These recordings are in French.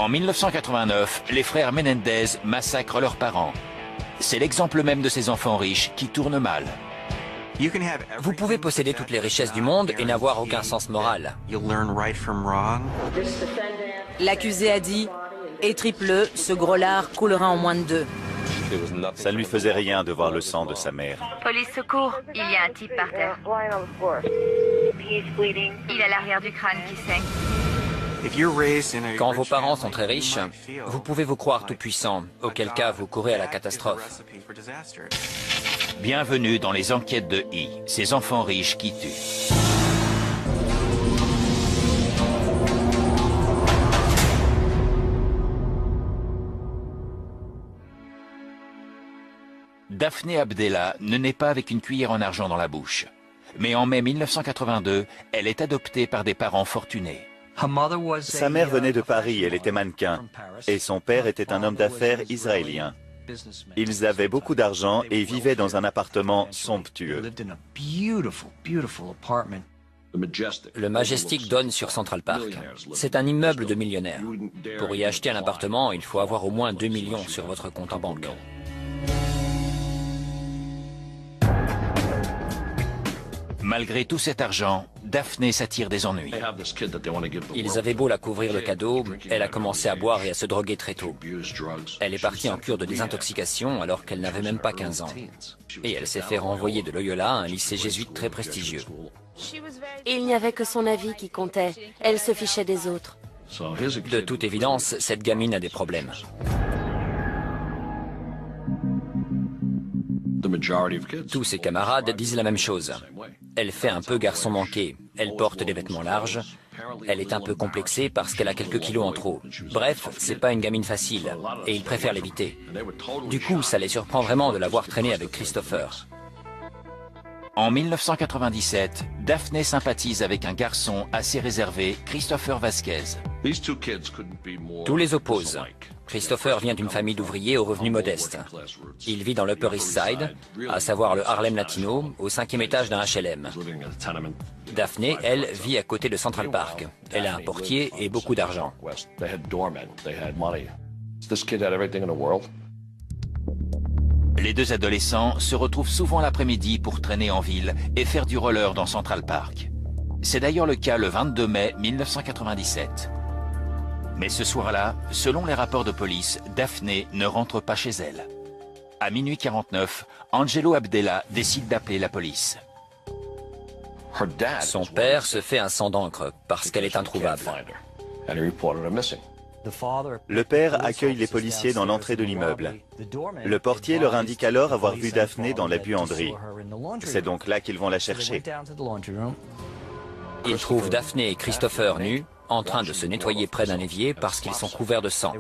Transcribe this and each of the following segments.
En 1989, les frères Menendez massacrent leurs parents. C'est l'exemple même de ces enfants riches qui tournent mal. Vous pouvez posséder toutes les richesses du monde et n'avoir aucun sens moral. L'accusé a dit « Et triple, ce gros lard coulera en moins de 2. » Ça ne lui faisait rien de voir le sang de sa mère. Police secours, il y a un type par terre. Il a l'arrière du crâne qui saigne. Quand vos parents sont très riches, vous pouvez vous croire tout puissant, auquel cas vous courez à la catastrophe. Bienvenue dans les enquêtes de I, ces enfants riches qui tuent. Daphné Abdella ne naît pas avec une cuillère en argent dans la bouche. Mais en mai 1982, elle est adoptée par des parents fortunés. Sa mère venait de Paris, elle était mannequin, et son père était un homme d'affaires israélien. Ils avaient beaucoup d'argent et vivaient dans un appartement somptueux. Le Majestic donne sur Central Park. C'est un immeuble de millionnaires. Pour y acheter un appartement, il faut avoir au moins 2 millions sur votre compte en banque. Malgré tout cet argent, Daphné s'attire des ennuis. Ils avaient beau la couvrir de cadeaux, elle a commencé à boire et à se droguer très tôt. Elle est partie en cure de désintoxication alors qu'elle n'avait même pas 15 ans. Et elle s'est fait renvoyer de Loyola, un lycée jésuite très prestigieux. Il n'y avait que son avis qui comptait. Elle se fichait des autres. De toute évidence, cette gamine a des problèmes. Tous ses camarades disent la même chose. Elle fait un peu garçon manqué. Elle porte des vêtements larges. Elle est un peu complexée parce qu'elle a quelques kilos en trop. Bref, c'est pas une gamine facile. Et ils préfèrent l'éviter. Du coup, ça les surprend vraiment de la voir traîner avec Christopher. En 1997, Daphné sympathise avec un garçon assez réservé, Christopher Vasquez. Tous les opposent. Christopher vient d'une famille d'ouvriers aux revenus modestes. Il vit dans l'Upper East Side, à savoir le Harlem Latino, au 5e étage d'un HLM. Daphné, elle, vit à côté de Central Park. Elle a un portier et beaucoup d'argent. Les deux adolescents se retrouvent souvent l'après-midi pour traîner en ville et faire du roller dans Central Park. C'est d'ailleurs le cas le 22 mai 1997. Mais ce soir-là, selon les rapports de police, Daphné ne rentre pas chez elle. À minuit 49, Angelo Abdella décide d'appeler la police. Son père se fait un sang d'encre parce qu'elle est introuvable. Le père accueille les policiers dans l'entrée de l'immeuble. Le portier leur indique alors avoir vu Daphné dans la buanderie. C'est donc là qu'ils vont la chercher. Ils trouvent Daphné et Christopher nus, en train de se nettoyer près d'un évier parce qu'ils sont couverts de sang.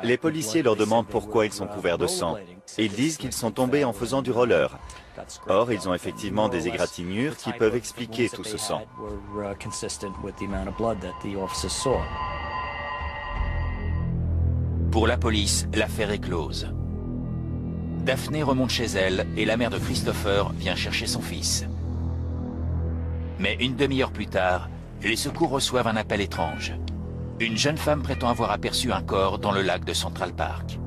Les policiers leur demandent pourquoi ils sont couverts de sang. Et ils disent qu'ils sont tombés en faisant du roller. Or, ils ont effectivement des égratignures qui peuvent expliquer tout ce sang. Pour la police, l'affaire est close. Daphné remonte chez elle et la mère de Christopher vient chercher son fils. Mais une demi-heure plus tard, les secours reçoivent un appel étrange. Une jeune femme prétend avoir aperçu un corps dans le lac de Central Park.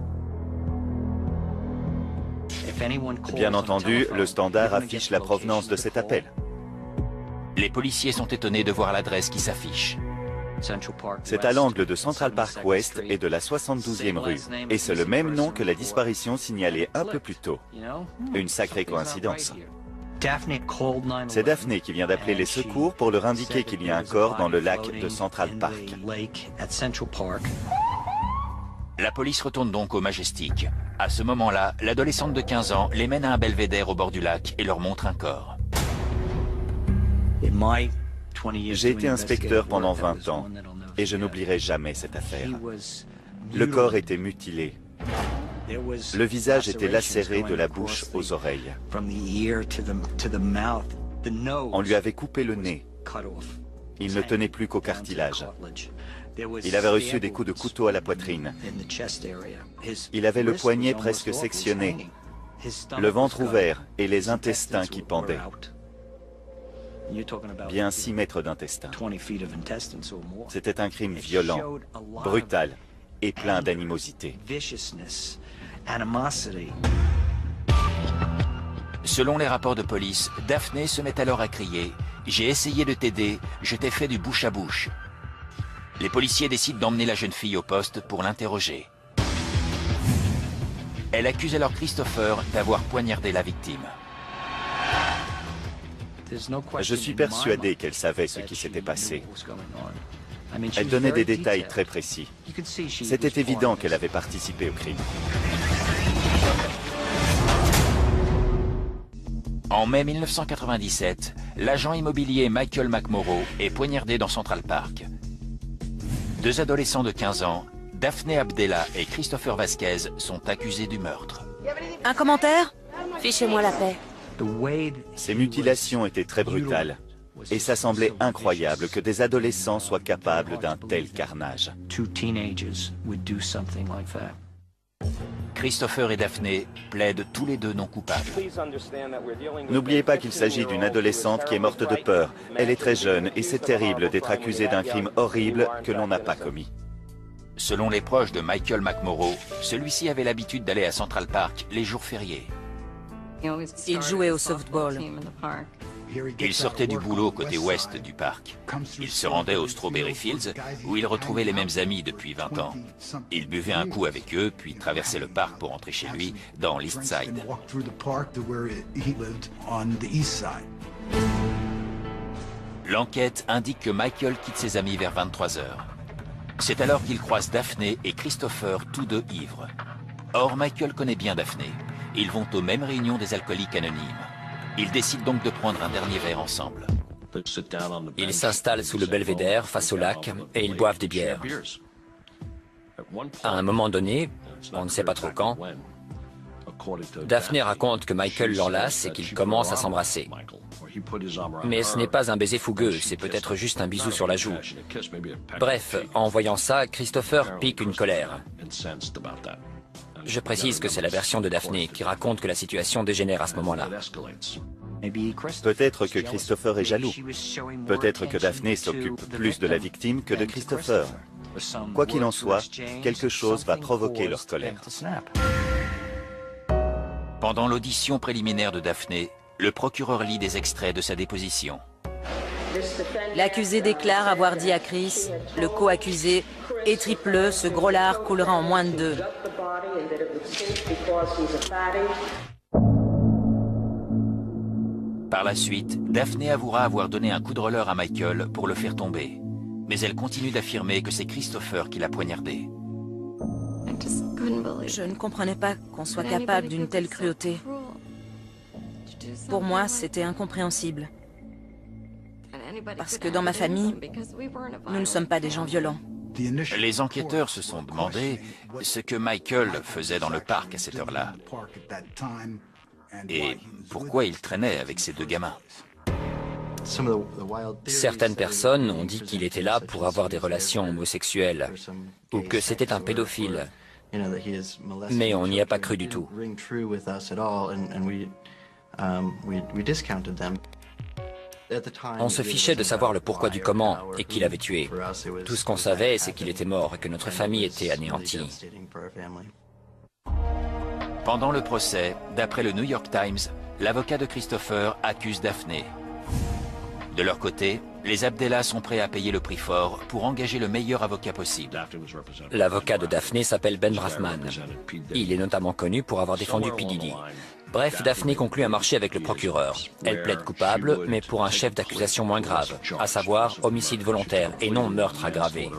Bien entendu, le standard affiche la provenance de cet appel. Les policiers sont étonnés de voir l'adresse qui s'affiche. C'est à l'angle de Central Park West et de la 72e rue. Et c'est le même nom que la disparition signalée un peu plus tôt. Une sacrée coïncidence. C'est Daphné qui vient d'appeler les secours pour leur indiquer qu'il y a un corps dans le lac de Central Park. La police retourne donc au Majestic. À ce moment-là, l'adolescente de 15 ans les mène à un belvédère au bord du lac et leur montre un corps. J'ai été inspecteur pendant 20 ans et je n'oublierai jamais cette affaire. Le corps était mutilé. Le visage était lacéré de la bouche aux oreilles. On lui avait coupé le nez. Il ne tenait plus qu'au cartilage. Il avait reçu des coups de couteau à la poitrine. Il avait le poignet presque sectionné, le ventre ouvert et les intestins qui pendaient. Bien 6 mètres d'intestins. C'était un crime violent, brutal et plein d'animosité. Selon les rapports de police, Daphné se met alors à crier « J'ai essayé de t'aider, je t'ai fait du bouche à bouche ». Les policiers décident d'emmener la jeune fille au poste pour l'interroger. Elle accuse alors Christopher d'avoir poignardé la victime. Je suis persuadé qu'elle savait ce qui s'était passé. Elle donnait des détails très précis. C'était évident qu'elle avait participé au crime. En mai 1997, l'agent immobilier Michael McMorrow est poignardé dans Central Park. Deux adolescents de 15 ans, Daphné Abdella et Christopher Vasquez, sont accusés du meurtre. Un commentaire? Fichez-moi la paix. Ces mutilations étaient très brutales. Et ça semblait incroyable que des adolescents soient capables d'un tel carnage. Christopher et Daphné plaident tous les deux non coupables. N'oubliez pas qu'il s'agit d'une adolescente qui est morte de peur. Elle est très jeune et c'est terrible d'être accusée d'un crime horrible que l'on n'a pas commis. Selon les proches de Michael McMorrow, celui-ci avait l'habitude d'aller à Central Park les jours fériés. Il jouait au softball. Il sortait du boulot côté ouest du parc. Il se rendait aux Strawberry Fields, où il retrouvait les mêmes amis depuis 20 ans. Il buvait un coup avec eux, puis traversait le parc pour rentrer chez lui, dans l'East Side. L'enquête indique que Michael quitte ses amis vers 23 h. C'est alors qu'il croise Daphné et Christopher, tous deux ivres. Or, Michael connaît bien Daphné. Ils vont aux mêmes réunions des alcooliques anonymes. Ils décident donc de prendre un dernier verre ensemble. Ils s'installent sous le belvédère face au lac et ils boivent des bières. À un moment donné, on ne sait pas trop quand, Daphné raconte que Michael l'enlace et qu'ils commencent à s'embrasser. Mais ce n'est pas un baiser fougueux, c'est peut-être juste un bisou sur la joue. Bref, en voyant ça, Christopher pique une colère. Je précise que c'est la version de Daphné qui raconte que la situation dégénère à ce moment-là. Peut-être que Christopher est jaloux. Peut-être que Daphné s'occupe plus de la victime que de Christopher. Quoi qu'il en soit, quelque chose va provoquer leur colère. Pendant l'audition préliminaire de Daphné, le procureur lit des extraits de sa déposition. L'accusé déclare avoir dit à Chris, le co-accusé, « Étripe-le, ce gros lard coulera en moins de 2. » Par la suite, Daphné avouera avoir donné un coup de roller à Michael pour le faire tomber. Mais elle continue d'affirmer que c'est Christopher qui l'a poignardé. Je ne comprenais pas qu'on soit capable d'une telle cruauté. Pour moi, c'était incompréhensible. Parce que dans ma famille, nous ne sommes pas des gens violents. Les enquêteurs se sont demandé ce que Michael faisait dans le parc à cette heure-là. Et pourquoi il traînait avec ces deux gamins. Certaines personnes ont dit qu'il était là pour avoir des relations homosexuelles ou que c'était un pédophile. Mais on n'y a pas cru du tout. On se fichait de savoir le pourquoi du comment et qui l'avait tué. Tout ce qu'on savait, c'est qu'il était mort et que notre famille était anéantie. Pendant le procès, d'après le New York Times, l'avocat de Christopher accuse Daphné. De leur côté, les Abdella sont prêts à payer le prix fort pour engager le meilleur avocat possible. L'avocat de Daphné s'appelle Ben Brafman. Il est notamment connu pour avoir défendu P. Diddy. Bref, Daphné conclut un marché avec le procureur. Elle plaide coupable, mais pour un chef d'accusation moins grave, à savoir homicide volontaire et non meurtre aggravé.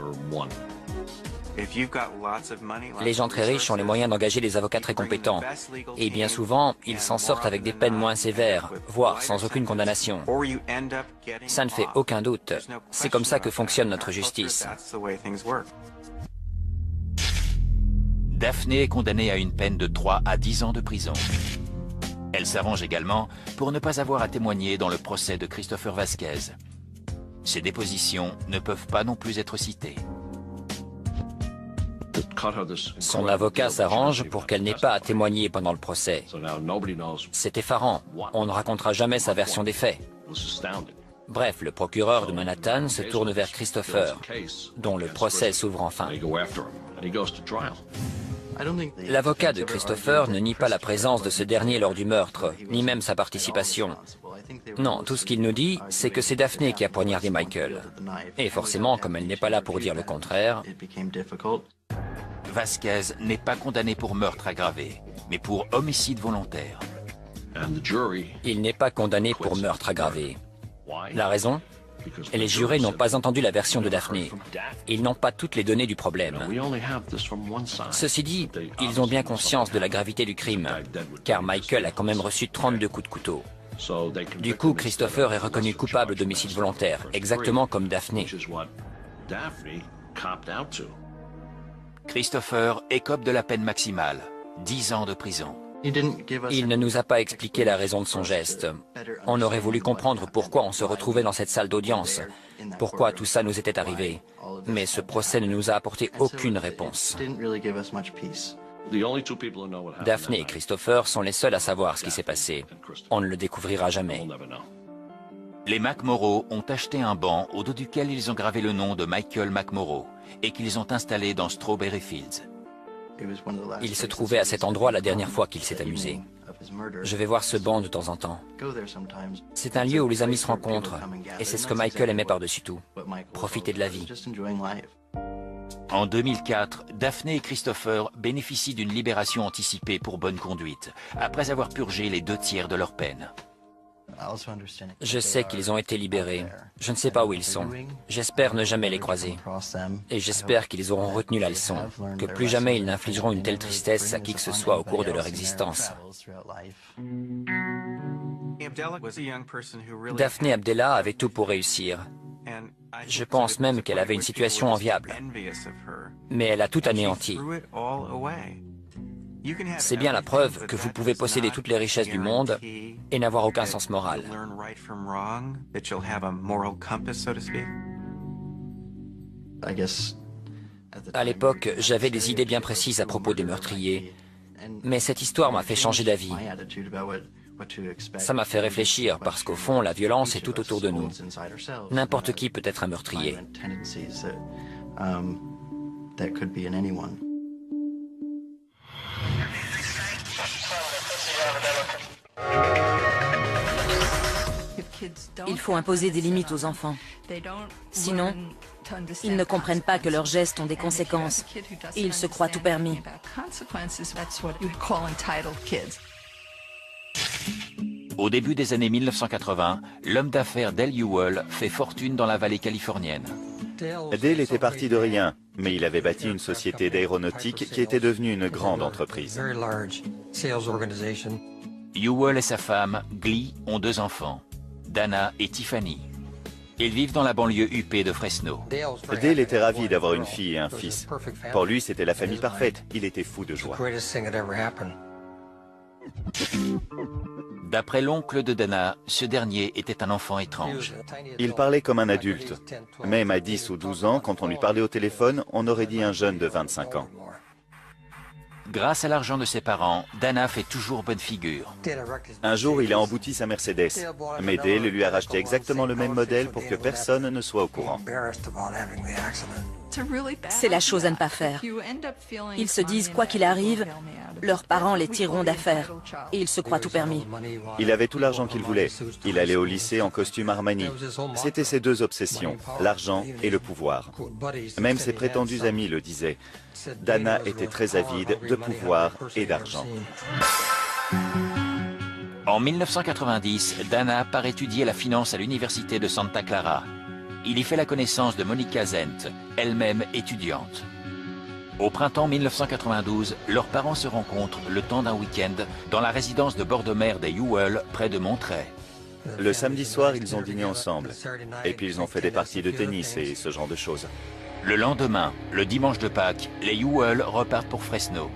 Les gens très riches ont les moyens d'engager des avocats très compétents. Et bien souvent, ils s'en sortent avec des peines moins sévères, voire sans aucune condamnation. Ça ne fait aucun doute. C'est comme ça que fonctionne notre justice. Daphné est condamnée à une peine de 3 à 10 ans de prison. Elle s'arrange également pour ne pas avoir à témoigner dans le procès de Christopher Vasquez. Ses dépositions ne peuvent pas non plus être citées. Son avocat s'arrange pour qu'elle n'ait pas à témoigner pendant le procès. C'est effarant. On ne racontera jamais sa version des faits. Bref, le procureur de Manhattan se tourne vers Christopher, dont le procès s'ouvre enfin. L'avocat de Christopher ne nie pas la présence de ce dernier lors du meurtre, ni même sa participation. Non, tout ce qu'il nous dit, c'est que c'est Daphné qui a poignardé Michael. Et forcément, comme elle n'est pas là pour dire le contraire... Vasquez n'est pas condamné pour meurtre aggravé, mais pour homicide volontaire. Il n'est pas condamné pour meurtre aggravé. La raison ? Les jurés n'ont pas entendu la version de Daphné. Ils n'ont pas toutes les données du problème. Ceci dit, ils ont bien conscience de la gravité du crime, car Michael a quand même reçu 32 coups de couteau. Du coup, Christopher est reconnu coupable d'homicide volontaire, exactement comme Daphné. Christopher écope de la peine maximale, 10 ans de prison. Il ne nous a pas expliqué la raison de son geste. On aurait voulu comprendre pourquoi on se retrouvait dans cette salle d'audience, pourquoi tout ça nous était arrivé. Mais ce procès ne nous a apporté aucune réponse. Daphné et Christopher sont les seuls à savoir ce qui s'est passé. On ne le découvrira jamais. Les McMorrow ont acheté un banc au dos duquel ils ont gravé le nom de Michael McMorrow et qu'ils ont installé dans Strawberry Fields. Il se trouvait à cet endroit la dernière fois qu'il s'est amusé. Je vais voir ce banc de temps en temps. C'est un lieu où les amis se rencontrent, et c'est ce que Michael aimait par-dessus tout. Profiter de la vie. En 2004, Daphné et Christopher bénéficient d'une libération anticipée pour bonne conduite, après avoir purgé les 2/3 de leur peine. Je sais qu'ils ont été libérés. Je ne sais pas où ils sont. J'espère ne jamais les croiser. Et j'espère qu'ils auront retenu la leçon, que plus jamais ils n'infligeront une telle tristesse à qui que ce soit au cours de leur existence. Daphné Abdella avait tout pour réussir. Je pense même qu'elle avait une situation enviable. Mais elle a tout anéanti. C'est bien la preuve que vous pouvez posséder toutes les richesses du monde et n'avoir aucun sens moral. À l'époque, j'avais des idées bien précises à propos des meurtriers, mais cette histoire m'a fait changer d'avis. Ça m'a fait réfléchir parce qu'au fond, la violence est tout autour de nous. N'importe qui peut être un meurtrier. Il faut imposer des limites aux enfants. Sinon, ils ne comprennent pas que leurs gestes ont des conséquences. Ils se croient tout permis. Au début des années 1980, l'homme d'affaires Dale Ewell fait fortune dans la vallée californienne. Dale était parti de rien, mais il avait bâti une société d'aéronautique qui était devenue une grande entreprise. Ewell et sa femme, Glee, ont 2 enfants, Dana et Tiffany. Ils vivent dans la banlieue huppée de Fresno. Dale était ravi d'avoir une fille et un fils. Pour lui, c'était la famille parfaite. Il était fou de joie. D'après l'oncle de Dana, ce dernier était un enfant étrange. Il parlait comme un adulte. Même à 10 ou 12 ans, quand on lui parlait au téléphone, on aurait dit un jeune de 25 ans. Grâce à l'argent de ses parents, Dana fait toujours bonne figure. Un jour, il a embouti sa Mercedes, mais Dale lui a racheté exactement le même modèle pour que personne ne soit au courant. C'est la chose à ne pas faire. Ils se disent, quoi qu'il arrive, leurs parents les tireront d'affaire. Et ils se croient tout permis. Il avait tout l'argent qu'il voulait. Il allait au lycée en costume Armani. C'était ses 2 obsessions, l'argent et le pouvoir. Même ses prétendus amis le disaient. Dana était très avide de pouvoir et d'argent. En 1990, Dana part étudier la finance à l'université de Santa Clara. Il y fait la connaissance de Monica Zent, elle-même étudiante. Au printemps 1992, leurs parents se rencontrent le temps d'un week-end dans la résidence de bord de mer des Ewell, près de Monterey. Le samedi soir, ils ont dîné ensemble. Et puis ils ont fait des parties de tennis et ce genre de choses. Le lendemain, le dimanche de Pâques, les Ewell repartent pour Fresno.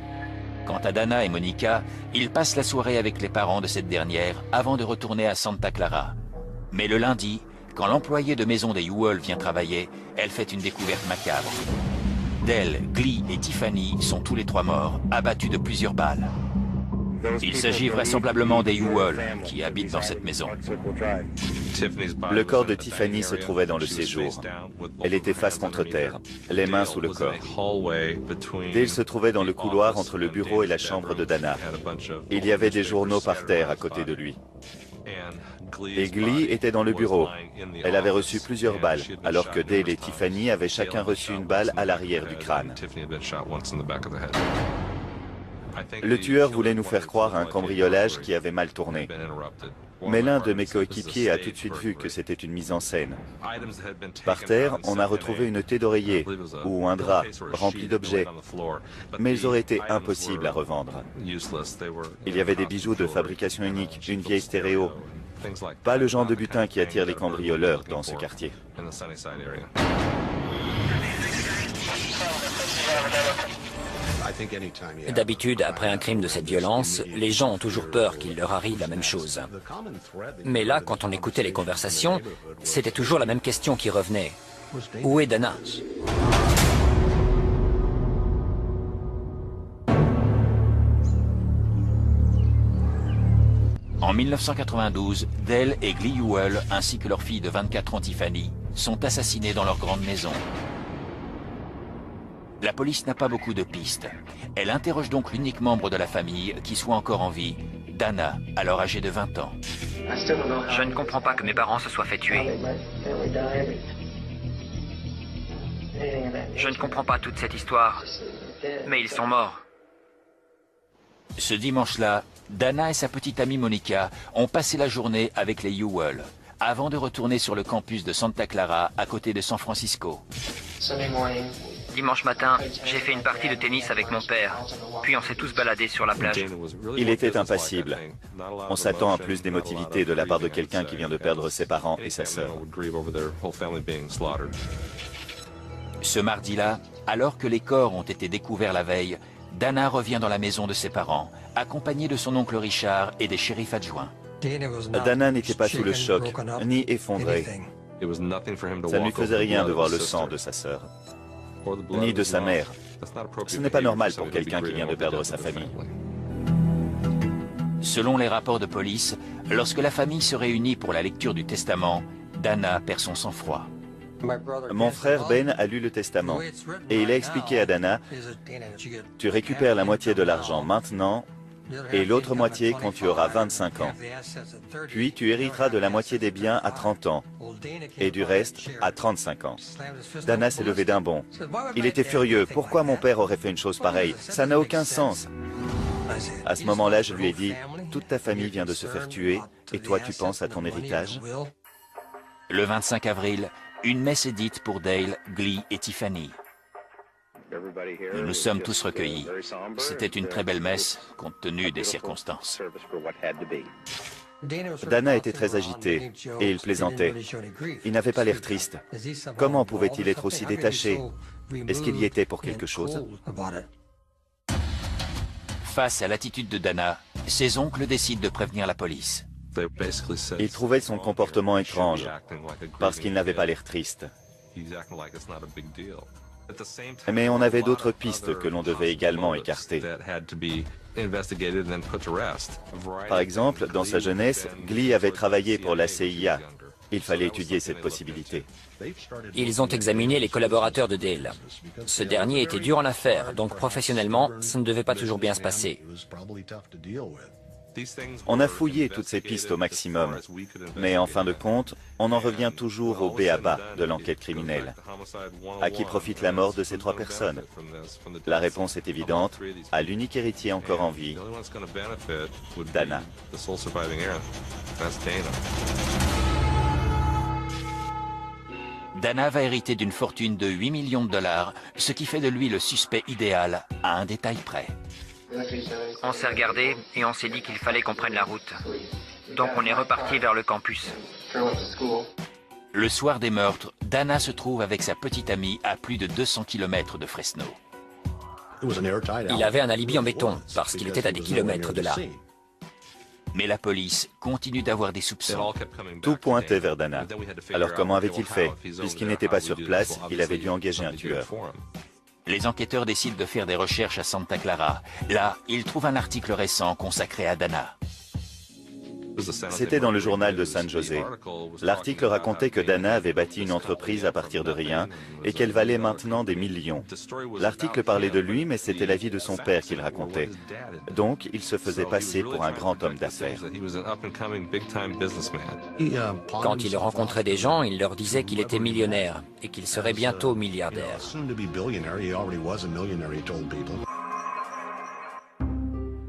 Quant à Dana et Monica, ils passent la soirée avec les parents de cette dernière avant de retourner à Santa Clara. Mais le lundi, quand l'employé de maison des Ewell vient travailler, elle fait une découverte macabre. Dale, Glee et Tiffany sont tous les 3 morts, abattus de plusieurs balles. Il s'agit vraisemblablement des Ewell qui habitent dans cette maison. Le corps de Tiffany se trouvait dans le séjour. Elle était face contre terre, les mains sous le corps. Dale se trouvait dans le couloir entre le bureau et la chambre de Dana. Il y avait des journaux par terre à côté de lui. Et Glee était dans le bureau. Elle avait reçu plusieurs balles, alors que Dale et Tiffany avaient chacun reçu une balle à l'arrière du crâne. Le tueur voulait nous faire croire à un cambriolage qui avait mal tourné. Mais l'un de mes coéquipiers a tout de suite vu que c'était une mise en scène. Par terre, on a retrouvé une thé d'oreiller ou un drap rempli d'objets, mais ils auraient été impossibles à revendre. Il y avait des bijoux de fabrication unique, une vieille stéréo. Pas le genre de butin qui attire les cambrioleurs dans ce quartier. D'habitude, après un crime de cette violence, les gens ont toujours peur qu'il leur arrive la même chose. Mais là, quand on écoutait les conversations, c'était toujours la même question qui revenait. Où est Dana ? En 1992, Dale et Glee Ewell, ainsi que leur fille de 24 ans Tiffany, sont assassinés dans leur grande maison. La police n'a pas beaucoup de pistes. Elle interroge donc l'unique membre de la famille qui soit encore en vie, Dana, alors âgée de 20 ans. Je ne comprends pas que mes parents se soient fait tuer. Je ne comprends pas toute cette histoire, mais ils sont morts. Ce dimanche-là, Dana et sa petite amie Monica ont passé la journée avec les Ewell, avant de retourner sur le campus de Santa Clara, à côté de San Francisco. Dimanche matin, j'ai fait une partie de tennis avec mon père, puis on s'est tous baladés sur la plage. Il était impassible. On s'attend à plus d'émotivité de la part de quelqu'un qui vient de perdre ses parents et sa sœur. Ce mardi-là, alors que les corps ont été découverts la veille, Dana revient dans la maison de ses parents, accompagnée de son oncle Richard et des shérifs adjoints. Dana n'était pas sous le choc, ni effondrée. Ça ne lui faisait rien de voir le sang de sa sœur, ni de sa mère. Ce n'est pas normal pour quelqu'un qui vient de perdre sa famille. Selon les rapports de police, lorsque la famille se réunit pour la lecture du testament, Dana perd son sang-froid. Mon frère Ben a lu le testament et il a expliqué à Dana « Tu récupères la moitié de l'argent maintenant et l'autre moitié quand tu auras 25 ans. Puis tu hériteras de la moitié des biens à 30 ans et du reste à 35 ans. » Dana s'est levée d'un bond. Il était furieux. Pourquoi mon père aurait fait une chose pareille? Ça n'a aucun sens. À ce moment-là, je lui ai dit « Toute ta famille vient de se faire tuer et toi tu penses à ton héritage ?» Le 25 avril, une messe est dite pour Dale, Glee et Tiffany. Nous nous sommes tous recueillis. C'était une très belle messe, compte tenu des circonstances. Dana était très agité et il plaisantait. Il n'avait pas l'air triste. Comment pouvait-il être aussi détaché? Est-ce qu'il y était pour quelque chose? Face à l'attitude de Dana, ses oncles décident de prévenir la police. Ils trouvaient son comportement étrange parce qu'il n'avait pas l'air triste. Mais on avait d'autres pistes que l'on devait également écarter. Par exemple, dans sa jeunesse, Glee avait travaillé pour la CIA. Il fallait étudier cette possibilité. Ils ont examiné les collaborateurs de Dale. Ce dernier était dur en affaires, donc professionnellement, ça ne devait pas toujours bien se passer. On a fouillé toutes ces pistes au maximum, mais en fin de compte, on en revient toujours au b.a.-ba de l'enquête criminelle. À qui profite la mort de ces trois personnes? La réponse est évidente, à l'unique héritier encore en vie, Dana. Dana va hériter d'une fortune de 8 millions de dollars, ce qui fait de lui le suspect idéal, à un détail près. On s'est regardé et on s'est dit qu'il fallait qu'on prenne la route. Donc on est reparti vers le campus. Le soir des meurtres, Dana se trouve avec sa petite amie à plus de 200 km de Fresno. Il avait un alibi en béton, parce qu'il était à des kilomètres de là. Mais la police continue d'avoir des soupçons. Tout pointait vers Dana. Alors comment avait-il fait? Puisqu'il n'était pas sur place, il avait dû engager un tueur. Les enquêteurs décident de faire des recherches à Santa Clara. Là, ils trouvent un article récent consacré à Dana. C'était dans le journal de San José. L'article racontait que Dana avait bâti une entreprise à partir de rien et qu'elle valait maintenant des millions. L'article parlait de lui, mais c'était la vie de son père qu'il racontait. Donc, il se faisait passer pour un grand homme d'affaires. Quand il rencontrait des gens, il leur disait qu'il était millionnaire et qu'il serait bientôt milliardaire.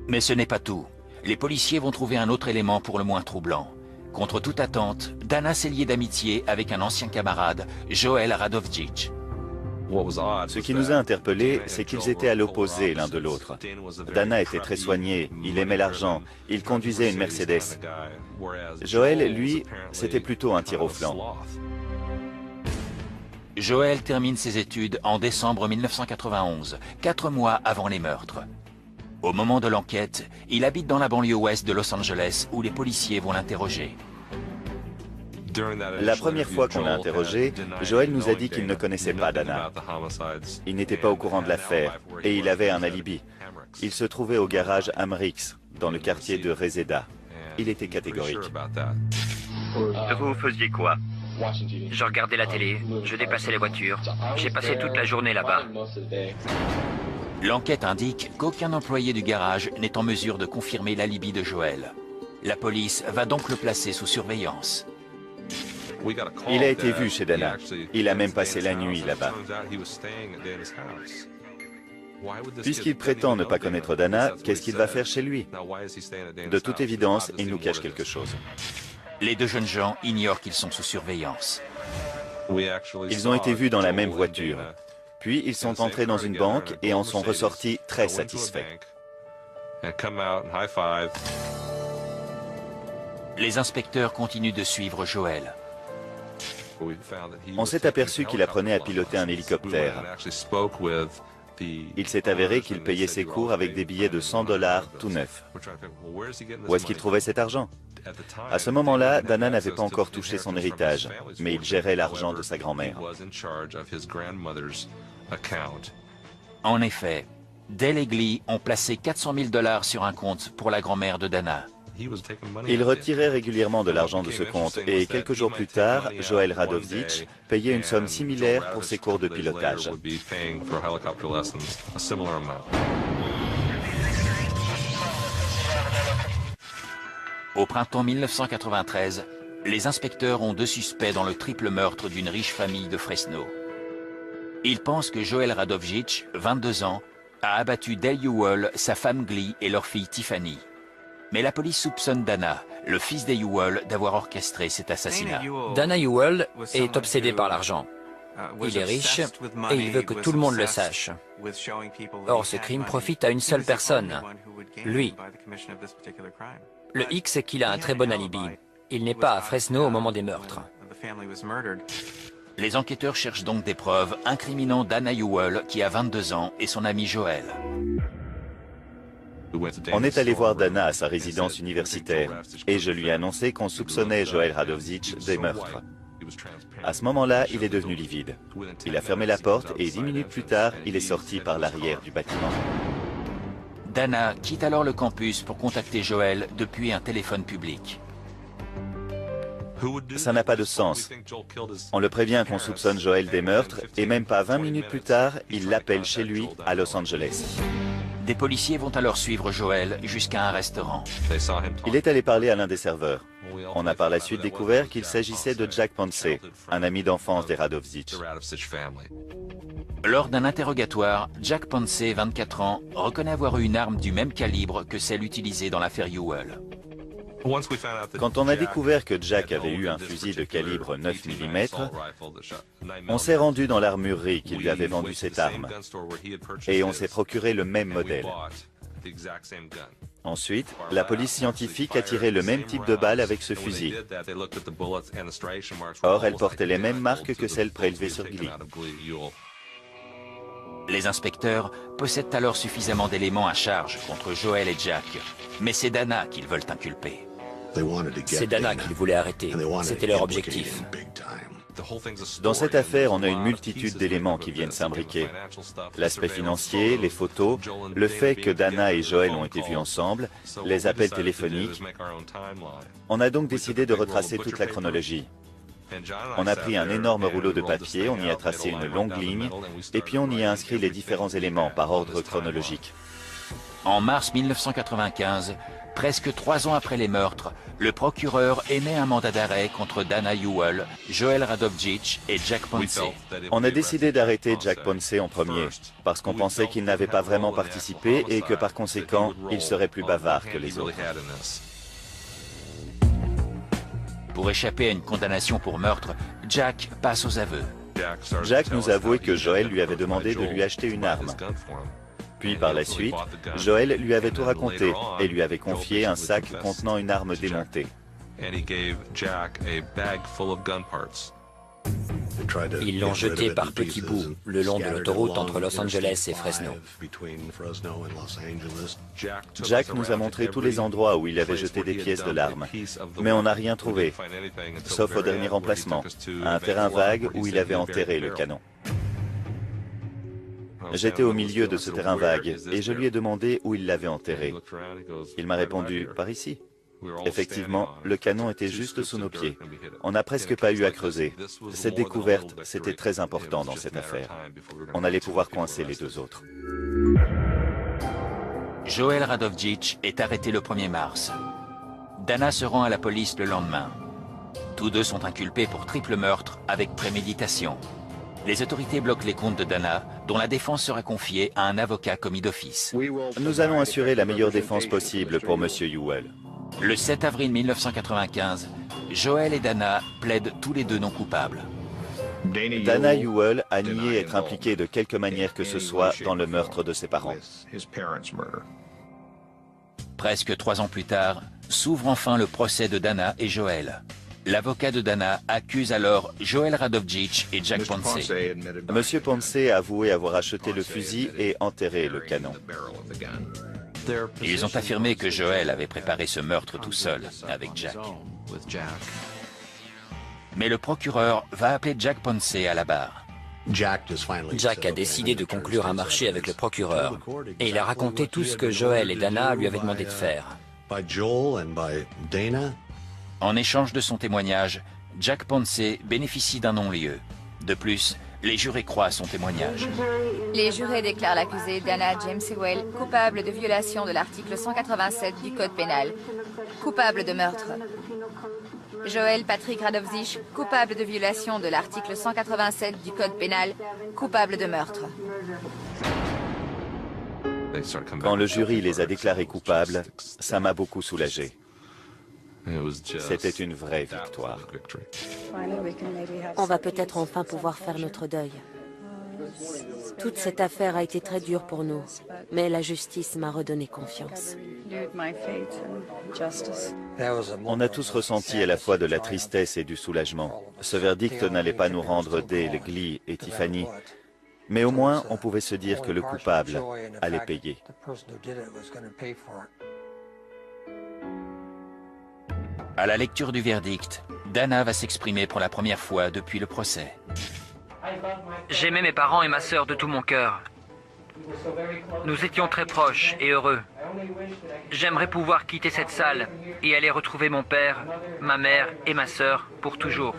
Mais ce n'est pas tout. Les policiers vont trouver un autre élément pour le moins troublant. Contre toute attente, Dana s'est lié d'amitié avec un ancien camarade, Joel Radovjic. Ce qui nous a interpellés, c'est qu'ils étaient à l'opposé l'un de l'autre. Dana était très soigné, il aimait l'argent, il conduisait une Mercedes. Joel, lui, c'était plutôt un tir au flanc. Joel termine ses études en décembre 1991, 4 mois avant les meurtres. Au moment de l'enquête, il habite dans la banlieue ouest de Los Angeles où les policiers vont l'interroger. La première fois qu'on l'a interrogé, Joel nous a dit qu'il ne connaissait pas Dana. Il n'était pas au courant de l'affaire et il avait un alibi. Il se trouvait au garage Amrix, dans le quartier de Reseda. Il était catégorique. Vous faisiez quoi? Je regardais la télé, je dépassais les voitures. J'ai passé toute la journée là-bas. L'enquête indique qu'aucun employé du garage n'est en mesure de confirmer l'alibi de Joel. La police va donc le placer sous surveillance. Il a été vu chez Dana. Il a même passé la nuit là-bas. Puisqu'il prétend ne pas connaître Dana, qu'est-ce qu'il va faire chez lui? De toute évidence, il nous cache quelque chose. Les deux jeunes gens ignorent qu'ils sont sous surveillance. Ils ont été vus dans la même voiture. Puis ils sont entrés dans une banque et en sont ressortis très satisfaits. Les inspecteurs continuent de suivre Joel. On s'est aperçu qu'il apprenait à piloter un hélicoptère. Il s'est avéré qu'il payait ses cours avec des billets de $100 tout neufs. Où est-ce qu'il trouvait cet argent? À ce moment-là, Dana n'avait pas encore touché son héritage, mais il gérait l'argent de sa grand-mère. En effet, Dale et Glee ont placé $400 000 sur un compte pour la grand-mère de Dana. Il retirait régulièrement de l'argent de ce compte et quelques jours plus tard, Joel Radovjic payait une somme similaire pour ses cours de pilotage. Au printemps 1993, les inspecteurs ont 2 suspects dans le triple meurtre d'une riche famille de Fresno. Ils pensent que Joel Radovjic, 22 ans, a abattu Dale Ewell, sa femme Glee et leur fille Tiffany. Mais la police soupçonne Dana, le fils des Ewell, d'avoir orchestré cet assassinat. Dana Ewell est obsédé par l'argent. Il est riche et il veut que tout le monde le sache. Or, ce crime profite à une seule personne, lui. Le hic, c'est qu'il a un très bon alibi. Il n'est pas à Fresno au moment des meurtres. Les enquêteurs cherchent donc des preuves incriminant Dana Ewell, qui a 22 ans, et son ami Joel. On est allé voir Dana à sa résidence universitaire et je lui ai annoncé qu'on soupçonnait Joel Radovjic des meurtres. À ce moment-là, il est devenu livide. Il a fermé la porte et 10 minutes plus tard, il est sorti par l'arrière du bâtiment. Dana quitte alors le campus pour contacter Joel depuis un téléphone public. Ça n'a pas de sens. On le prévient qu'on soupçonne Joel des meurtres et même pas 20 minutes plus tard, il l'appelle chez lui à Los Angeles. Des policiers vont alors suivre Joel jusqu'à un restaurant. Il est allé parler à l'un des serveurs. On a par la suite découvert qu'il s'agissait de Jack Ponce, un ami d'enfance des Radovjic. Lors d'un interrogatoire, Jack Ponce, 24 ans, reconnaît avoir eu une arme du même calibre que celle utilisée dans l'affaire Ewell. Quand on a découvert que Jack avait eu un fusil de calibre 9 mm, on s'est rendu dans l'armurerie qui lui avait vendu cette arme et on s'est procuré le même modèle. Ensuite, la police scientifique a tiré le même type de balle avec ce fusil. Or, elle portait les mêmes marques que celles prélevées sur Glee. Les inspecteurs possèdent alors suffisamment d'éléments à charge contre Joel et Jack, mais c'est Dana qu'ils veulent inculper. C'est Dana qu'ils voulaient arrêter. C'était leur objectif. Dans cette affaire, on a une multitude d'éléments qui viennent s'imbriquer. L'aspect financier, les photos, le fait que Dana et Joel ont été vus ensemble, les appels téléphoniques. On a donc décidé de retracer toute la chronologie. On a pris un énorme rouleau de papier, on y a tracé une longue ligne, et puis on y a inscrit les différents éléments par ordre chronologique. En mars 1995, presque 3 ans après les meurtres, le procureur émet un mandat d'arrêt contre Dana Ewell, Joel Radovjic et Jack Ponce. On a décidé d'arrêter Jack Ponce en premier, parce qu'on pensait qu'il n'avait pas vraiment participé et que par conséquent, il serait plus bavard que les autres. Pour échapper à une condamnation pour meurtre, Jack passe aux aveux. Jack nous a avoué que Joel lui avait demandé de lui acheter une arme. Puis par la suite, Joel lui avait tout raconté et lui avait confié un sac contenant une arme démontée. Ils l'ont jeté par petits bouts le long de l'autoroute entre Los Angeles et Fresno. Jack nous a montré tous les endroits où il avait jeté des pièces de l'arme, mais on n'a rien trouvé, sauf au dernier emplacement, un terrain vague où il avait enterré le canon. J'étais au milieu de ce terrain vague et je lui ai demandé où il l'avait enterré. Il m'a répondu « par ici ». Effectivement, le canon était juste sous nos pieds. On n'a presque pas eu à creuser. Cette découverte, c'était très important dans cette affaire. On allait pouvoir coincer les deux autres. Joel Radovjic est arrêté le 1er mars. Dana se rend à la police le lendemain. Tous deux sont inculpés pour triple meurtre avec préméditation. Les autorités bloquent les comptes de Dana, dont la défense sera confiée à un avocat commis d'office. Nous allons assurer la meilleure défense possible pour M. Ewell. Le 7 avril 1995, Joel et Dana plaident tous les deux non coupables. Dana Ewell a nié être impliqué de quelque manière que ce soit dans le meurtre de ses parents. Presque 3 ans plus tard, s'ouvre enfin le procès de Dana et Joel. L'avocat de Dana accuse alors Joel Radovjic et Jack Ponce. Monsieur Ponce a avoué avoir acheté le fusil et enterré le canon. Ils ont affirmé que Joel avait préparé ce meurtre tout seul, avec Jack. Mais le procureur va appeler Jack Ponce à la barre. Jack a décidé de conclure un marché avec le procureur et il a raconté tout ce que Joel et Dana lui avaient demandé de faire. En échange de son témoignage, Jack Ponce bénéficie d'un non-lieu. De plus, les jurés croient son témoignage. Les jurés déclarent l'accusé Dana James Ewell coupable de violation de l'article 187 du Code pénal, coupable de meurtre. Joel Patrick Radovjic, coupable de violation de l'article 187 du Code pénal, coupable de meurtre. Quand le jury les a déclarés coupables, ça m'a beaucoup soulagé. C'était une vraie victoire. On va peut-être enfin pouvoir faire notre deuil. Toute cette affaire a été très dure pour nous, mais la justice m'a redonné confiance. On a tous ressenti à la fois de la tristesse et du soulagement. Ce verdict n'allait pas nous rendre Dale, Glee et Tiffany, mais au moins on pouvait se dire que le coupable allait payer. À la lecture du verdict, Dana va s'exprimer pour la première fois depuis le procès. J'aimais mes parents et ma sœur de tout mon cœur. Nous étions très proches et heureux. J'aimerais pouvoir quitter cette salle et aller retrouver mon père, ma mère et ma sœur pour toujours.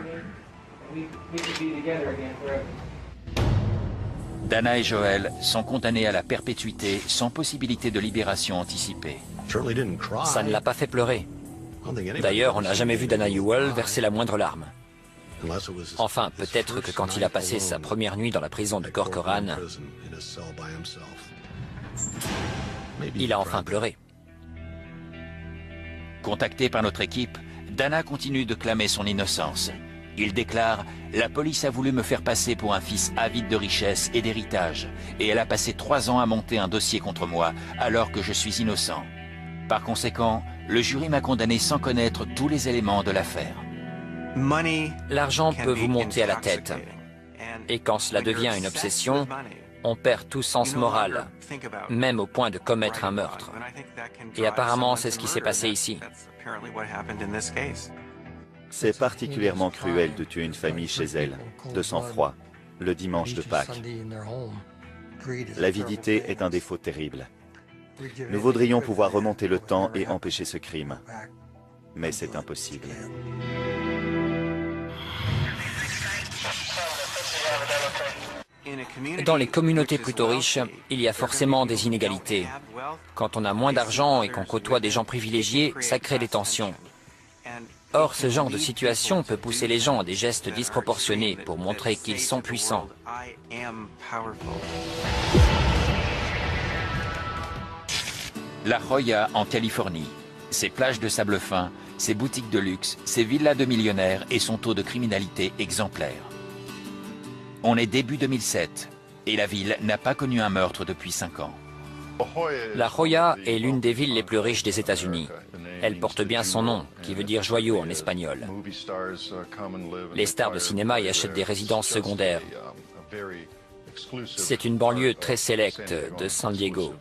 Dana et Joel sont condamnés à la perpétuité sans possibilité de libération anticipée. Ça ne l'a pas fait pleurer. D'ailleurs, on n'a jamais vu Dana Ewell verser la moindre larme. Enfin, peut-être que quand il a passé sa première nuit dans la prison de Corcoran, il a enfin pleuré. Contacté par notre équipe, Dana continue de clamer son innocence. Il déclare « La police a voulu me faire passer pour un fils avide de richesse et d'héritage, et elle a passé 3 ans à monter un dossier contre moi, alors que je suis innocent. Par conséquent, le jury m'a condamné sans connaître tous les éléments de l'affaire. » L'argent peut vous monter à la tête. Et quand cela devient une obsession, on perd tout sens moral, même au point de commettre un meurtre. Et apparemment, c'est ce qui s'est passé ici. C'est particulièrement cruel de tuer une famille chez elle, de sang-froid, le dimanche de Pâques. L'avidité est un défaut terrible. Nous voudrions pouvoir remonter le temps et empêcher ce crime. Mais c'est impossible. Dans les communautés plutôt riches, il y a forcément des inégalités. Quand on a moins d'argent et qu'on côtoie des gens privilégiés, ça crée des tensions. Or, ce genre de situation peut pousser les gens à des gestes disproportionnés pour montrer qu'ils sont puissants. La Joya en Californie. Ses plages de sable fin, ses boutiques de luxe, ses villas de millionnaires et son taux de criminalité exemplaire. On est début 2007 et la ville n'a pas connu un meurtre depuis 5 ans. La Joya est l'une des villes les plus riches des États-Unis. Elle porte bien son nom, qui veut dire joyau en espagnol. Les stars de cinéma y achètent des résidences secondaires. C'est une banlieue très sélecte de San Diego.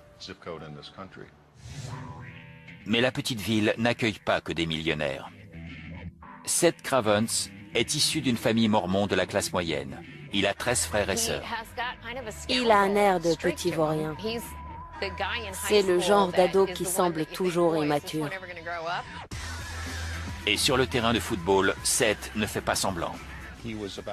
Mais la petite ville n'accueille pas que des millionnaires. Seth Cravens est issu d'une famille mormon de la classe moyenne. Il a 13 frères et sœurs. Il a un air de petit vaurien. C'est le genre d'ado qui semble toujours immature. Et sur le terrain de football, Seth ne fait pas semblant.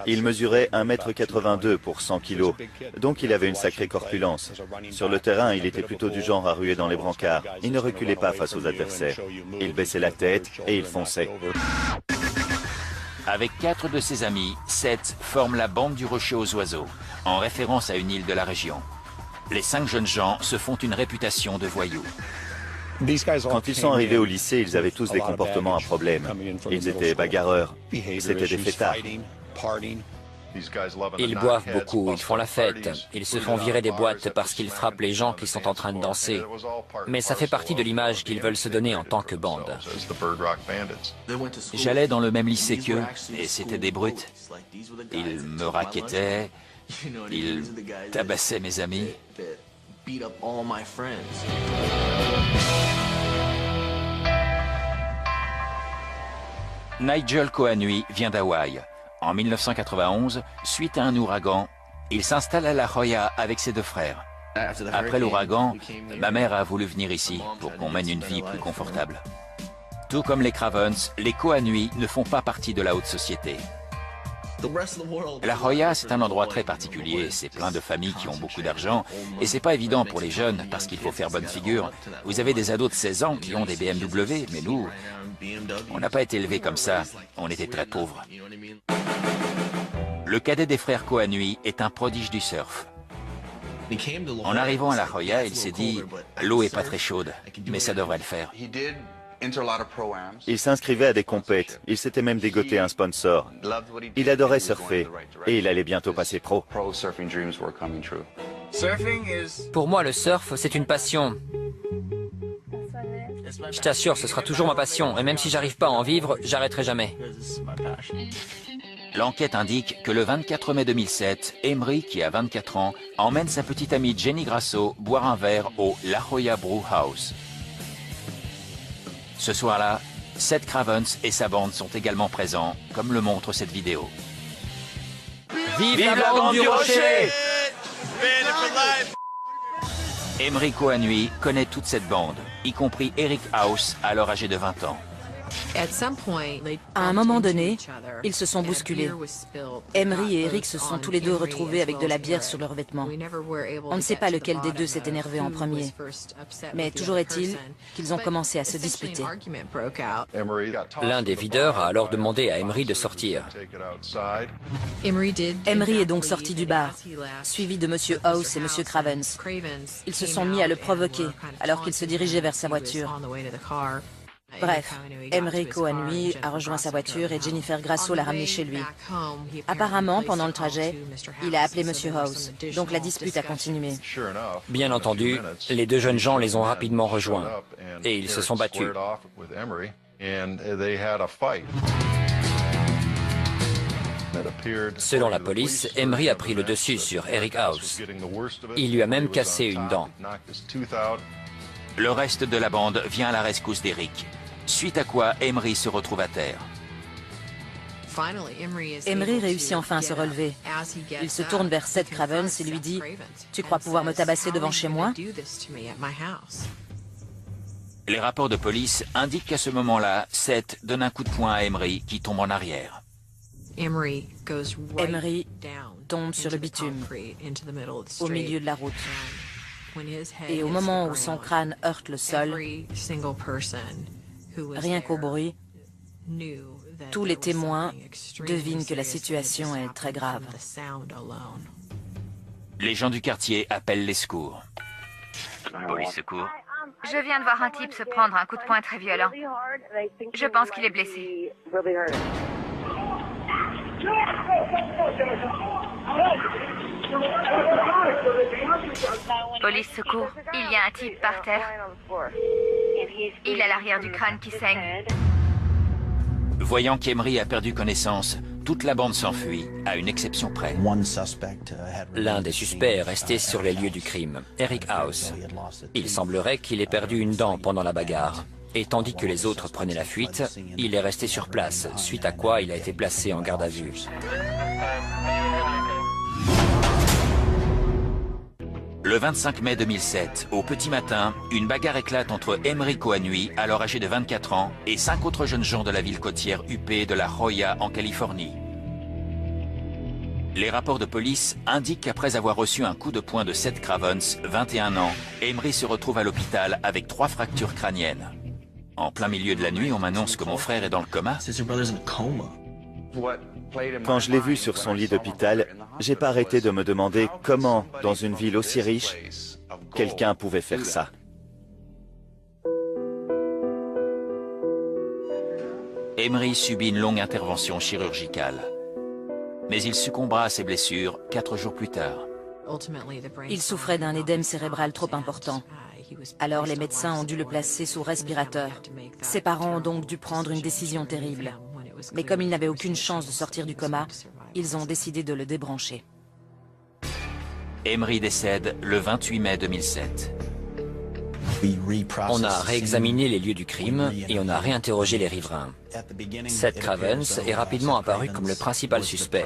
Il mesurait 1,82 m pour 100 kg, donc il avait une sacrée corpulence. Sur le terrain, il était plutôt du genre à ruer dans les brancards. Il ne reculait pas face aux adversaires. Il baissait la tête et il fonçait. Avec 4 de ses amis, Seth forme la bande du Rocher aux Oiseaux, en référence à une île de la région. Les 5 jeunes gens se font une réputation de voyous. Quand ils sont arrivés au lycée, ils avaient tous des comportements à problème. Ils étaient bagarreurs. C'était des fêtards. Ils boivent beaucoup, ils font la fête. Ils se font virer des boîtes parce qu'ils frappent les gens qui sont en train de danser. Mais ça fait partie de l'image qu'ils veulent se donner en tant que bande. J'allais dans le même lycée qu'eux, et c'était des brutes. Ils me raquettaient, ils tabassaient mes amis. Nigel Coanui vient d'Hawaï. En 1991, suite à un ouragan, il s'installe à La Joya avec ses 2 frères. Après l'ouragan, ma mère a voulu venir ici pour qu'on mène une vie plus confortable. Tout comme les Cravens, les Coanui ne font pas partie de la haute société. La Joya, c'est un endroit très particulier, c'est plein de familles qui ont beaucoup d'argent, et c'est pas évident pour les jeunes parce qu'il faut faire bonne figure. Vous avez des ados de 16 ans qui ont des BMW, mais nous, on n'a pas été élevés comme ça, on était très pauvres. Le cadet des frères Coanui est un prodige du surf. En arrivant à La Joya, il s'est dit « l'eau est pas très chaude, mais ça devrait le faire ». Il s'inscrivait à des compètes. Il s'était même dégoté un sponsor. Il adorait surfer et il allait bientôt passer pro. Pour moi, le surf, c'est une passion. Je t'assure, ce sera toujours ma passion. Et même si j'arrive pas à en vivre, j'arrêterai jamais. L'enquête indique que le 24 mai 2007, Emery, qui a 24 ans, emmène sa petite amie Jenny Grasso boire un verre au La Joya Brew House. Ce soir-là, Seth Cravens et sa bande sont également présents, comme le montre cette vidéo. Vive la bande du Rocher! Emery Coanui connaît toute cette bande, y compris Eric House, alors âgé de 20 ans. À un moment donné, ils se sont bousculés. Emery et Eric se sont tous les deux retrouvés avec de la bière sur leurs vêtements. On ne sait pas lequel des deux s'est énervé en premier. Mais toujours est-il qu'ils ont commencé à se disputer. L'un des videurs a alors demandé à Emery de sortir. Emery est donc sorti du bar, suivi de Monsieur House et Monsieur Cravens. Ils se sont mis à le provoquer alors qu'il se dirigeait vers sa voiture. Bref, Emery Coanui a rejoint sa voiture et Jennifer Grasso l'a ramené chez lui. Apparemment, pendant le trajet, il a appelé Monsieur House, donc la dispute a continué. Bien entendu, les 2 jeunes gens les ont rapidement rejoints et ils se sont battus. Selon la police, Emery a pris le dessus sur Eric House. Il lui a même cassé une dent. Le reste de la bande vient à la rescousse d'Eric, suite à quoi Emery se retrouve à terre. Emery réussit enfin à se relever. Il se tourne vers Seth Cravens et lui dit « Tu crois pouvoir me tabasser devant chez moi ?» Les rapports de police indiquent qu'à ce moment-là, Seth donne un coup de poing à Emery qui tombe en arrière. Emery tombe sur le bitume, au milieu de la route. Et au moment où son crâne heurte le sol, rien qu'au bruit, tous les témoins devinent que la situation est très grave. Les gens du quartier appellent les secours. Police secours. Je viens de voir un type se prendre un coup de poing très violent. Je pense qu'il est blessé. Police secours. Il y a un type par terre. Il a l'arrière du crâne qui saigne. Voyant qu'Emery a perdu connaissance, toute la bande s'enfuit, à une exception près. L'un des suspects est resté sur les lieux du crime, Eric House. Il semblerait qu'il ait perdu une dent pendant la bagarre. Et tandis que les autres prenaient la fuite, il est resté sur place, suite à quoi il a été placé en garde à vue. Le 25 mai 2007, au petit matin, une bagarre éclate entre Emery Coanui, alors âgé de 24 ans, et 5 autres jeunes gens de la ville côtière huppée de La Joya en Californie. Les rapports de police indiquent qu'après avoir reçu un coup de poing de Seth Cravens, 21 ans, Emery se retrouve à l'hôpital avec 3 fractures crâniennes. En plein milieu de la nuit, on m'annonce que mon frère est dans le coma. Quand je l'ai vu sur son lit d'hôpital, j'ai pas arrêté de me demander comment, dans une ville aussi riche, quelqu'un pouvait faire ça. Emery subit une longue intervention chirurgicale. Mais il succombera à ses blessures 4 jours plus tard. Il souffrait d'un édème cérébral trop important. Alors les médecins ont dû le placer sous respirateur. Ses parents ont donc dû prendre une décision terrible. Mais comme il n'avait aucune chance de sortir du coma, ils ont décidé de le débrancher. Emery décède le 28 mai 2007. On a réexaminé les lieux du crime et on a réinterrogé les riverains. Seth Cravens est rapidement apparu comme le principal suspect.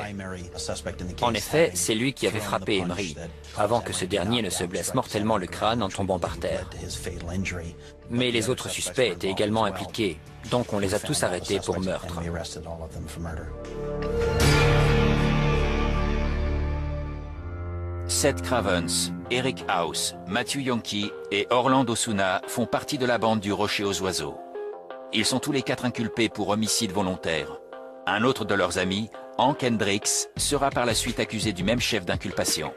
En effet, c'est lui qui avait frappé Emery, avant que ce dernier ne se blesse mortellement le crâne en tombant par terre. Mais les autres suspects étaient également impliqués, donc on les a tous arrêtés pour meurtre. Seth Cravens, Eric House, Matthew Yonke et Orlando Osuna font partie de la bande du Rocher aux Oiseaux. Ils sont tous les 4 inculpés pour homicide volontaire. Un autre de leurs amis, Hank Hendricks, sera par la suite accusé du même chef d'inculpation.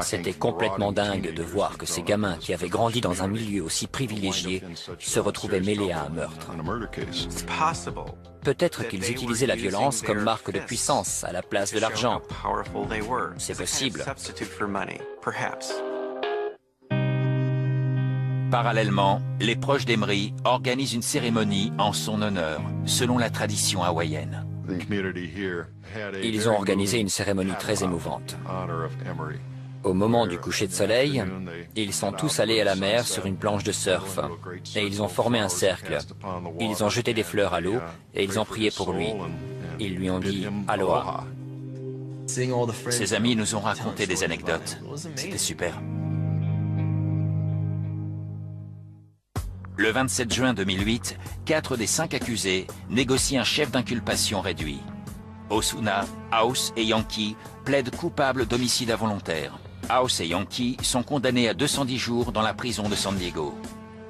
C'était complètement dingue de voir que ces gamins qui avaient grandi dans un milieu aussi privilégié se retrouvaient mêlés à un meurtre. Peut-être qu'ils utilisaient la violence comme marque de puissance à la place de l'argent. C'est possible. Parallèlement, les proches d'Emery organisent une cérémonie en son honneur, selon la tradition hawaïenne. Ils ont organisé une cérémonie très émouvante. Au moment du coucher de soleil, ils sont tous allés à la mer sur une planche de surf et ils ont formé un cercle. Ils ont jeté des fleurs à l'eau et ils ont prié pour lui. Ils lui ont dit « Aloha ». Ses amis nous ont raconté des anecdotes. C'était super. Le 27 juin 2008, 4 des 5 accusés négocient un chef d'inculpation réduit. Osuna, House et Yonke plaident coupables d'homicide involontaire. House et Yonke sont condamnés à 210 jours dans la prison de San Diego.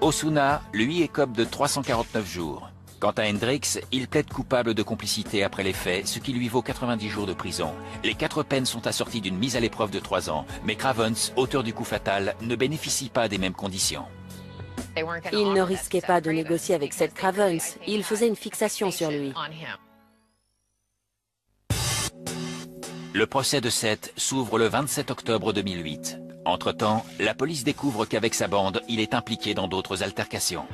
Osuna, lui, écope de 349 jours. Quant à Hendricks, il plaide coupable de complicité après les faits, ce qui lui vaut 90 jours de prison. Les 4 peines sont assorties d'une mise à l'épreuve de 3 ans, mais Cravens, auteur du coup fatal, ne bénéficie pas des mêmes conditions. Il ne risquait pas de négocier avec Seth Cravens. Il faisait une fixation sur lui. Le procès de Seth s'ouvre le 27 octobre 2008. Entre-temps, la police découvre qu'avec sa bande, il est impliqué dans d'autres altercations.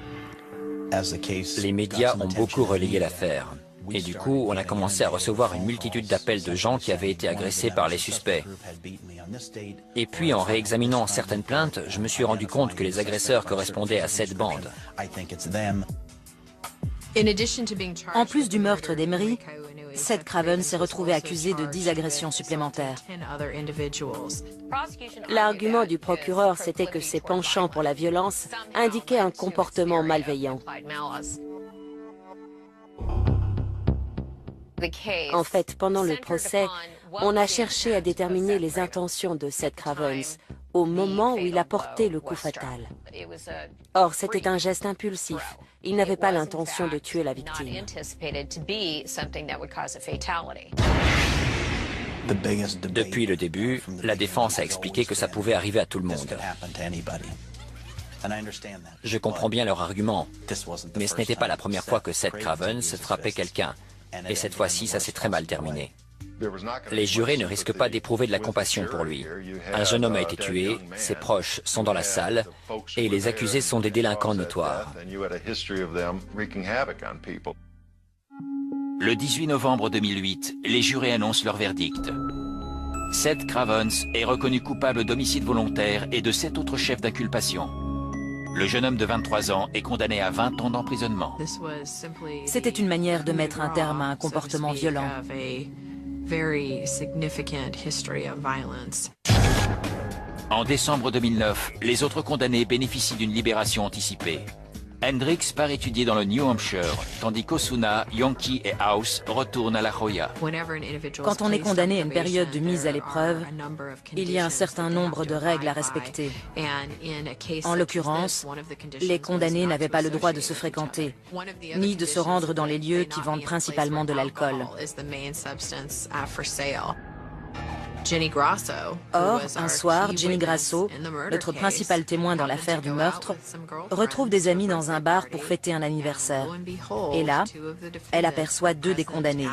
Les médias ont beaucoup relayé l'affaire. Et du coup, on a commencé à recevoir une multitude d'appels de gens qui avaient été agressés par les suspects. Et puis, en réexaminant certaines plaintes, je me suis rendu compte que les agresseurs correspondaient à cette bande. En plus du meurtre d'Emery, Seth Craven s'est retrouvé accusé de 10 agressions supplémentaires. L'argument du procureur, c'était que ses penchants pour la violence indiquaient un comportement malveillant. En fait, pendant le procès, on a cherché à déterminer les intentions de Seth Cravens au moment où il a porté le coup fatal. Or, c'était un geste impulsif. Il n'avait pas l'intention de tuer la victime. Depuis le début, la défense a expliqué que ça pouvait arriver à tout le monde. Je comprends bien leur argument, mais ce n'était pas la première fois que Seth Cravens frappait quelqu'un. Et cette fois-ci, ça s'est très mal terminé. Les jurés ne risquent pas d'éprouver de la compassion pour lui. Un jeune homme a été tué, ses proches sont dans la salle, et les accusés sont des délinquants notoires. Le 18 novembre 2008, les jurés annoncent leur verdict. Seth Cravens est reconnu coupable d'homicide volontaire et de 7 autres chefs d'inculpation. Le jeune homme de 23 ans est condamné à 20 ans d'emprisonnement. C'était une manière de mettre un terme à un comportement violent. En décembre 2009, les autres condamnés bénéficient d'une libération anticipée. Hendricks part étudier dans le New Hampshire, tandis qu'Osuna, Yonki et House retournent à La Jolla. Quand on est condamné à une période de mise à l'épreuve, il y a un certain nombre de règles à respecter. En l'occurrence, les condamnés n'avaient pas le droit de se fréquenter, ni de se rendre dans les lieux qui vendent principalement de l'alcool. Or, un soir, Jenny Grasso, notre principal témoin dans l'affaire du meurtre, retrouve des amis dans un bar pour fêter un anniversaire. Et là, elle aperçoit 2 des condamnés,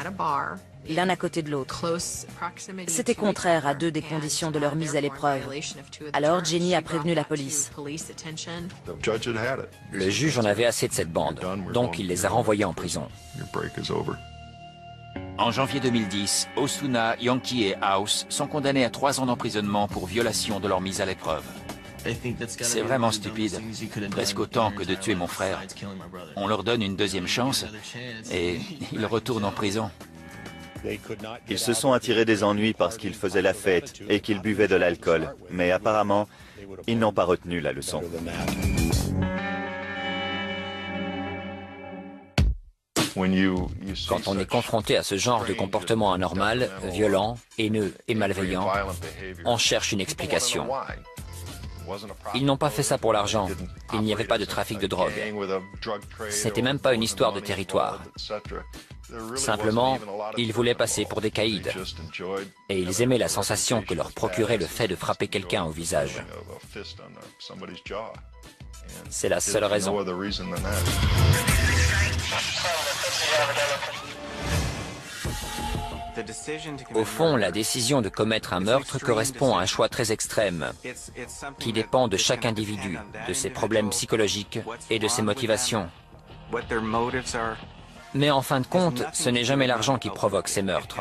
l'un à côté de l'autre. C'était contraire à 2 des conditions de leur mise à l'épreuve. Alors Jenny a prévenu la police. Le juge en avait assez de cette bande, donc il les a renvoyés en prison. En janvier 2010, Osuna, Yonki et House sont condamnés à 3 ans d'emprisonnement pour violation de leur mise à l'épreuve. C'est vraiment stupide, presque autant que de tuer mon frère. On leur donne une deuxième chance et ils retournent en prison. Ils se sont attirés des ennuis parce qu'ils faisaient la fête et qu'ils buvaient de l'alcool, mais apparemment, ils n'ont pas retenu la leçon. Quand on est confronté à ce genre de comportement anormal, violent, haineux et malveillant, on cherche une explication. Ils n'ont pas fait ça pour l'argent. Il n'y avait pas de trafic de drogue. C'était même pas une histoire de territoire. Simplement, ils voulaient passer pour des caïds. Et ils aimaient la sensation que leur procurait le fait de frapper quelqu'un au visage. C'est la seule raison. Au fond, la décision de commettre un meurtre correspond à un choix très extrême, qui dépend de chaque individu, de ses problèmes psychologiques et de ses motivations. Mais en fin de compte, ce n'est jamais l'argent qui provoque ces meurtres.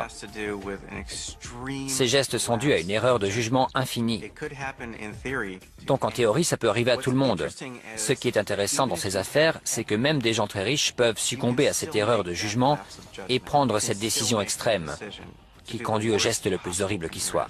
Ces gestes sont dus à une erreur de jugement infinie. Donc en théorie, ça peut arriver à tout le monde. Ce qui est intéressant dans ces affaires, c'est que même des gens très riches peuvent succomber à cette erreur de jugement et prendre cette décision extrême, qui conduit au geste le plus horrible qui soit.